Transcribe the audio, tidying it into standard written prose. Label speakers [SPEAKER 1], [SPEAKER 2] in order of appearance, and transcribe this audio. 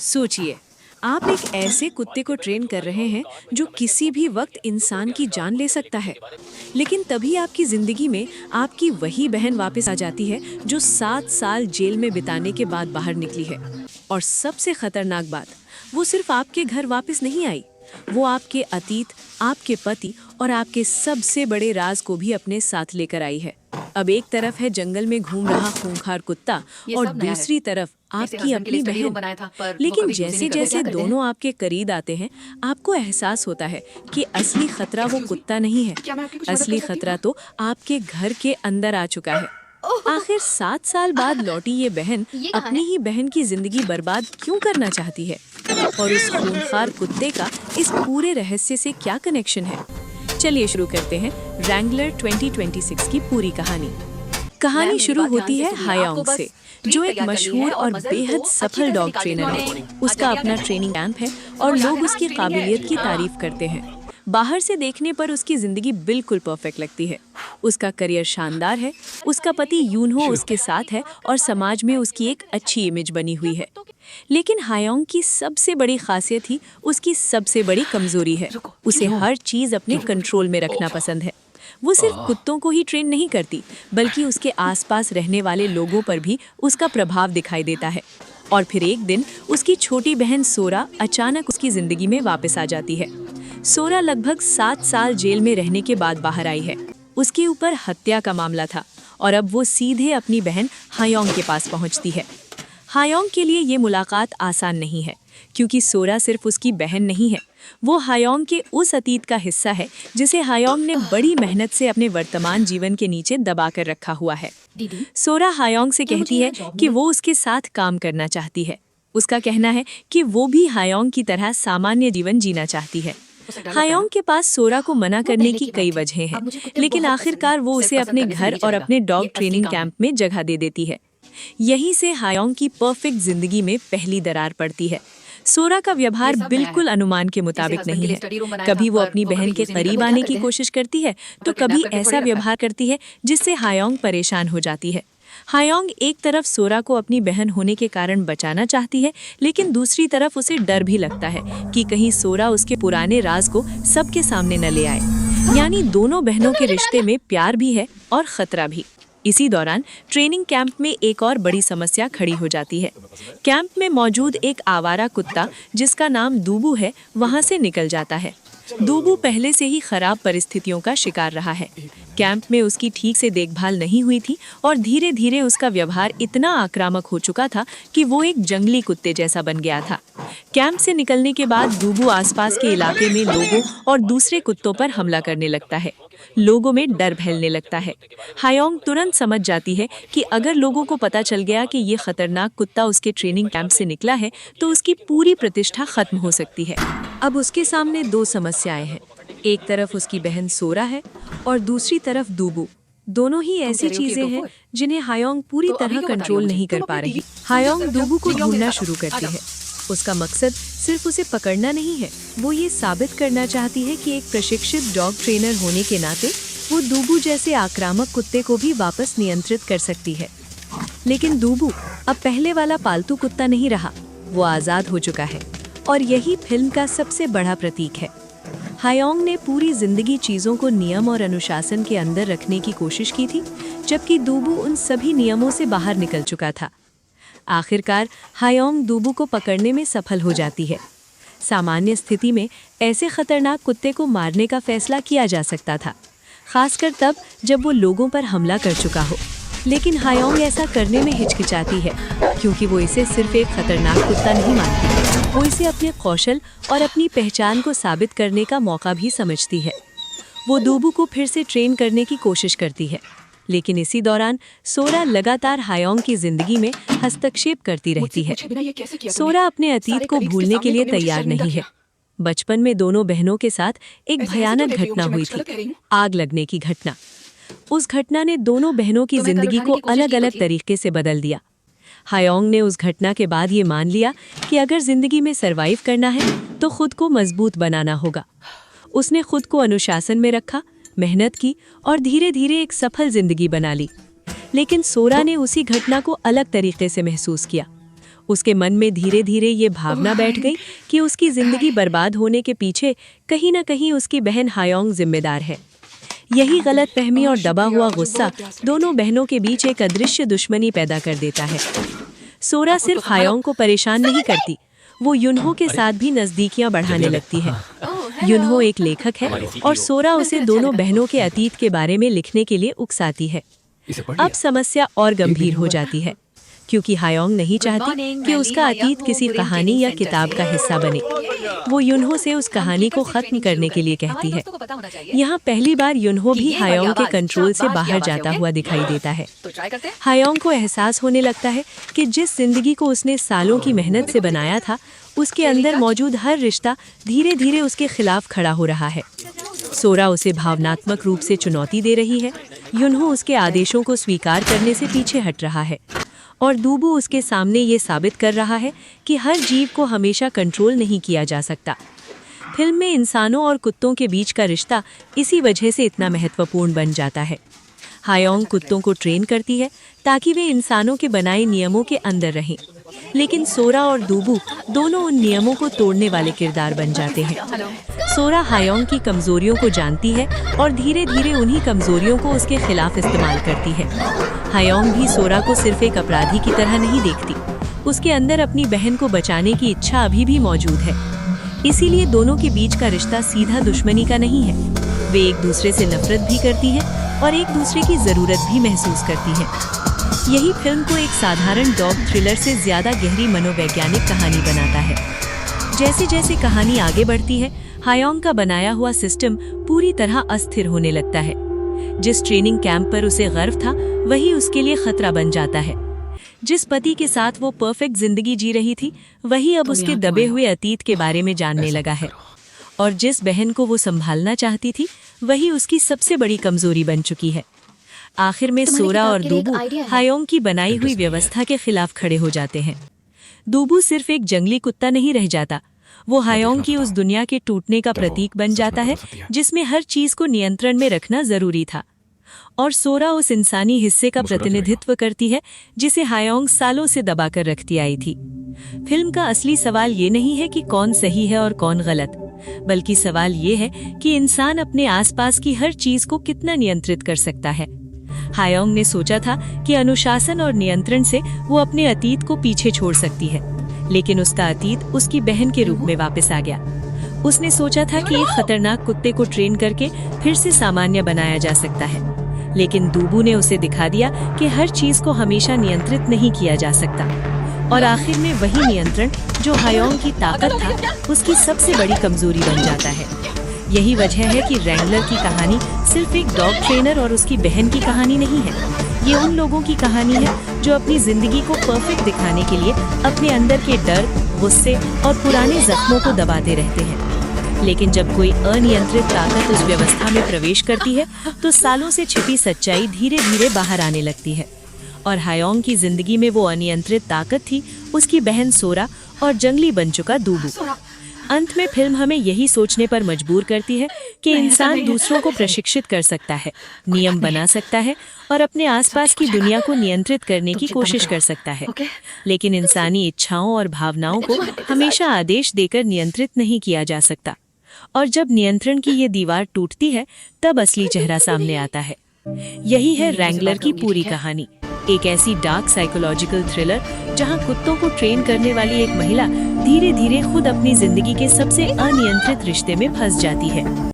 [SPEAKER 1] सोचिए, आप एक ऐसे कुत्ते को ट्रेन कर रहे हैं जो किसी भी वक्त इंसान की जान ले सकता है, लेकिन तभी आपकी जिंदगी में आपकी वही बहन वापस आ जाती है जो 7 साल जेल में बिताने के बाद बाहर निकली है। और सबसे खतरनाक बात, वो सिर्फ आपके घर वापस नहीं आई, वो आपके अतीत, आपके पति और आपके सबसे बड़े राज को भी अपने साथ लेकर आई है। अब एक तरफ है जंगल में घूम रहा खूंखार कुत्ता और दूसरी तरफ आपकी अपनी बहन। लेकिन जैसे जैसे दोनों आपके करीब आते हैं, आपको एहसास होता है कि असली खतरा वो कुत्ता नहीं है, असली खतरा तो आपके घर के अंदर आ चुका है। आखिर 7 साल बाद लौटी ये बहन अपनी ही बहन की जिंदगी बर्बाद क्यों करना चाहती है? और उस खूंखार कुत्ते का इस पूरे रहस्य से क्या कनेक्शन है? चलिए शुरू करते हैं रैंगलर 2026 की पूरी कहानी शुरू होती है हायोंग से, जो एक मशहूर और बेहद सफल डॉग ट्रेनर है। उसका अपना ट्रेनिंग कैंप है और लोग उसकी काबिलियत की तारीफ करते हैं। बाहर से देखने पर उसकी जिंदगी बिल्कुल परफेक्ट लगती है। उसका करियर शानदार है, उसका पति यूनहो उसके साथ है और समाज में उसकी एक अच्छी इमेज बनी हुई है। लेकिन हायोंग की सबसे बड़ी खासियत ही उसकी सबसे बड़ी कमजोरी है। उसे हर चीज अपने कंट्रोल में रखना पसंद है। वो सिर्फ कुत्तों को ही ट्रेन नहीं करती, बल्कि उसके आसपास रहने वाले लोगों पर भी उसका प्रभाव दिखाई देता है। और फिर एक दिन उसकी छोटी बहन सोरा अचानक उसकी जिंदगी में वापस आ जाती है। सोरा लगभग 7 साल जेल में रहने के बाद बाहर आई है। उसके ऊपर हत्या का मामला था और अब वो सीधे अपनी बहन हायोंग के पास पहुंचती है। हायोंग के लिए ये मुलाकात आसान नहीं है, क्योंकि सोरा सिर्फ उसकी बहन नहीं है, वो हायोंग के उस अतीत का हिस्सा है जिसे हायोंग ने बड़ी मेहनत से अपने वर्तमान जीवन के नीचे दबा कर रखा हुआ है। सोरा हायोंग से कहती है कि वो उसके साथ काम करना चाहती है। उसका कहना है कि वो भी हायोंग की तरह सामान्य जीवन जीना चाहती है। हायोंग के पास सोरा को मना करने की कई वजहें हैं, लेकिन आखिरकार वो उसे अपने घर और अपने डॉग ट्रेनिंग कैंप में जगह दे देती है। यहीं से हायोंग की परफेक्ट जिंदगी में पहली दरार पड़ती है। सोरा का व्यवहार बिल्कुल अनुमान के मुताबिक नहीं है। कभी वो अपनी बहन के करीब आने की कोशिश करती है, तो कभी ऐसा व्यवहार करती है जिससे हायोंग परेशान हो जाती है। हायोंग एक तरफ सोरा को अपनी बहन होने के कारण बचाना चाहती है, लेकिन दूसरी तरफ उसे डर भी लगता है कि कहीं सोरा उसके पुराने राज को सबके सामने न ले आए। यानी दोनों बहनों के रिश्ते में प्यार भी है और खतरा भी। इसी दौरान ट्रेनिंग कैंप में एक और बड़ी समस्या खड़ी हो जाती है। कैंप में मौजूद एक आवारा कुत्ता जिसका नाम दूबू है, वहां से निकल जाता है। दूबू पहले से ही खराब परिस्थितियों का शिकार रहा है। कैंप में उसकी ठीक से देखभाल नहीं हुई थी और धीरे धीरे उसका व्यवहार इतना आक्रामक हो चुका था कि वो एक जंगली कुत्ते जैसा बन गया था। कैंप से निकलने के बाद दूबू आसपास के इलाके में लोगों और दूसरे कुत्तों पर हमला करने लगता है। लोगों में डर फैलने लगता है। हायोंग तुरंत समझ जाती है कि अगर लोगों को पता चल गया कि ये खतरनाक कुत्ता उसके ट्रेनिंग कैंप से निकला है, तो उसकी पूरी प्रतिष्ठा खत्म हो सकती है। अब उसके सामने 2 समस्याएं हैं। एक तरफ उसकी बहन सोरा है और दूसरी तरफ दूबू। दोनों ही ऐसी चीजें हैं जिन्हें हायोंग पूरी तरह कंट्रोल नहीं कर पा रही। हायोंग दूबू को ढूंढना शुरू करती है। उसका मकसद सिर्फ उसे पकड़ना नहीं है, वो ये साबित करना चाहती है कि एक प्रशिक्षित डॉग ट्रेनर होने के नाते वो दूबू जैसे आक्रामक कुत्ते को भी वापस नियंत्रित कर सकती है। लेकिन दूबू अब पहले वाला पालतू कुत्ता नहीं रहा, वो आजाद हो चुका है और यही फिल्म का सबसे बड़ा प्रतीक है। हायोंग ने पूरी जिंदगी चीजों को नियम और अनुशासन के अंदर रखने की कोशिश की थी, जबकि दूबू उन सभी नियमों से बाहर निकल चुका था। आखिरकार हायोंग दूबू को पकड़ने में सफल हो जाती है। सामान्य स्थिति में ऐसे खतरनाक कुत्ते को मारने का फैसला किया जा सकता था, खासकर तब जब वो लोगों पर हमला कर चुका हो। लेकिन हायोंग ऐसा करने में हिचकिचाती है, क्योंकि वो इसे सिर्फ एक खतरनाक कुत्ता नहीं मानती, वो इसे अपने कौशल और अपनी पहचान को साबित करने का मौका भी समझती है। वो दूबू को फिर से ट्रेन करने की कोशिश करती है, लेकिन इसी दौरान सोरा लगातार हायोंग की जिंदगी में हस्तक्षेप करती रहती है। सोरा अपने अतीत को भूलने के लिए तैयार नहीं है। बचपन में दोनों बहनों के साथ एक भयानक घटना हुई थी, आग लगने की घटना। उस घटना ने दोनों बहनों की जिंदगी को अलग अलग तरीके से बदल दिया। हायोंग ने उस घटना के बाद ये मान लिया कि अगर जिंदगी में सरवाइव करना है तो खुद को मजबूत बनाना होगा। उसने खुद को अनुशासन में रखा, मेहनत की और धीरे धीरे एक सफल जिंदगी बना ली। लेकिन सोरा ने उसी घटना को अलग तरीके से महसूस किया। उसके मन में धीरे धीरे ये भावना बैठ गई कि उसकी जिंदगी बर्बाद होने के पीछे कहीं ना कहीं उसकी बहन हायोंग जिम्मेदार है। यही गलतफहमी और दबा हुआ गुस्सा दोनों बहनों के बीच एक अदृश्य दुश्मनी पैदा कर देता है। सोरा सिर्फ हायोंग को परेशान नहीं करती, वो युनहो के साथ भी नजदीकियां बढ़ाने लगती है। युनहो एक लेखक है और सोरा उसे दोनों बहनों के अतीत के बारे में लिखने के लिए उकसाती है। अब समस्या और गंभीर हो जाती है, क्योंकि हायोंग नहीं चाहती कि उसका अतीत किसी कहानी या किताब का हिस्सा बने। वो युनहो से उस कहानी को खत्म करने के लिए कहती है। यहाँ पहली बार युनहो भी हायोंग के कंट्रोल से बाहर जाता हुआ दिखाई देता है। हायोंग को एहसास होने लगता है कि जिस जिंदगी को उसने सालों की मेहनत से बनाया था, उसके अंदर मौजूद हर रिश्ता धीरे धीरे उसके खिलाफ खड़ा हो रहा है। सोरा उसे भावनात्मक रूप से चुनौती दे रही है, युनहो उसके आदेशों को स्वीकार करने से पीछे हट रहा है, और दूबू उसके सामने ये साबित कर रहा है कि हर जीव को हमेशा कंट्रोल नहीं किया जा सकता। फिल्म में इंसानों और कुत्तों के बीच का रिश्ता इसी वजह से इतना महत्वपूर्ण बन जाता है। हायोंग कुत्तों को ट्रेन करती है ताकि वे इंसानों के बनाए नियमों के अंदर रहें, लेकिन सोरा और दूबू दोनों उन नियमों को तोड़ने वाले किरदार बन जाते हैं। सोरा हायोंग की कमजोरियों को जानती है और धीरे धीरे उन्हीं कमजोरियों को उसके खिलाफ इस्तेमाल करती है। हायोंग भी सोरा को सिर्फ एक अपराधी की तरह नहीं देखती, उसके अंदर अपनी बहन को बचाने की इच्छा अभी भी मौजूद है। इसीलिए दोनों के बीच का रिश्ता सीधा दुश्मनी का नहीं है, वे एक दूसरे से नफरत भी करती हैं और एक दूसरे की जरूरत भी महसूस करती हैं। यही फिल्म को एक साधारण डॉग थ्रिलर से ज्यादा गहरी मनोवैज्ञानिक कहानी बनाता है। जैसे जैसे कहानी आगे बढ़ती है, हायोंग का बनाया हुआ सिस्टम पूरी तरह अस्थिर होने लगता है। जिस ट्रेनिंग कैंप पर उसे गर्व था, वही उसके लिए खतरा बन जाता है। जिस पति के साथ वो परफेक्ट जिंदगी जी रही थी, वही अब उसके दबे हुए अतीत के बारे में जानने लगा है। और जिस बहन को वो संभालना चाहती थी, वही उसकी सबसे बड़ी कमजोरी बन चुकी है। आखिर में सोरा और दूबू हायोंग की बनाई हुई व्यवस्था के खिलाफ खड़े हो जाते हैं। दूबू सिर्फ एक जंगली कुत्ता नहीं रह जाता, वो हायोंग की उस दुनिया के टूटने का प्रतीक बन जाता है जिसमें हर चीज को नियंत्रण में रखना जरूरी था। और सोरा उस इंसानी हिस्से का प्रतिनिधित्व करती है जिसे हायोंग सालों से दबाकर रखती आई थी। फिल्म का असली सवाल ये नहीं है कि कौन सही है और कौन गलत, बल्कि सवाल ये है कि इंसान अपने आसपास की हर चीज को कितना नियंत्रित कर सकता है। हायोंग ने सोचा था कि अनुशासन और नियंत्रण से वो अपने अतीत को पीछे छोड़ सकती है, लेकिन उसका अतीत उसकी बहन के रूप में वापस आ गया। उसने सोचा था कि एक खतरनाक कुत्ते को ट्रेन करके फिर से सामान्य बनाया जा सकता है, लेकिन दूबू ने उसे दिखा दिया कि हर चीज को हमेशा नियंत्रित नहीं किया जा सकता। और आखिर में वही नियंत्रण जो हायोंग की ताकत था, उसकी सबसे बड़ी कमजोरी बन जाता है। यही वजह है कि रैंगलर की कहानी सिर्फ एक डॉग ट्रेनर और उसकी बहन की कहानी नहीं है। ये उन लोगों की कहानी है जो अपनी जिंदगी को परफेक्ट दिखाने के लिए अपने अंदर के डर, गुस्से और पुराने जख्मों को दबाते रहते हैं। लेकिन जब कोई अनियंत्रित ताकत उस व्यवस्था में प्रवेश करती है, तो सालों से छिपी सच्चाई धीरे धीरे बाहर आने लगती है। और हायोंग की जिंदगी में वो अनियंत्रित ताकत थी उसकी बहन सोरा और जंगली बन चुका दूबू। अंत में फिल्म हमें यही सोचने पर मजबूर करती है कि इंसान दूसरों को प्रशिक्षित कर सकता है, नियम बना सकता है और अपने आसपास की दुनिया को नियंत्रित करने की कोशिश कर सकता है, लेकिन इंसानी इच्छाओं और भावनाओं को हमेशा आदेश देकर नियंत्रित नहीं किया जा सकता। और जब नियंत्रण की ये दीवार टूटती है, तब असली चेहरा सामने आता है। यही है रैंगलर की पूरी कहानी, एक ऐसी डार्क साइकोलॉजिकल थ्रिलर जहां कुत्तों को ट्रेन करने वाली एक महिला धीरे धीरे खुद अपनी जिंदगी के सबसे अनियंत्रित रिश्ते में फंस जाती है।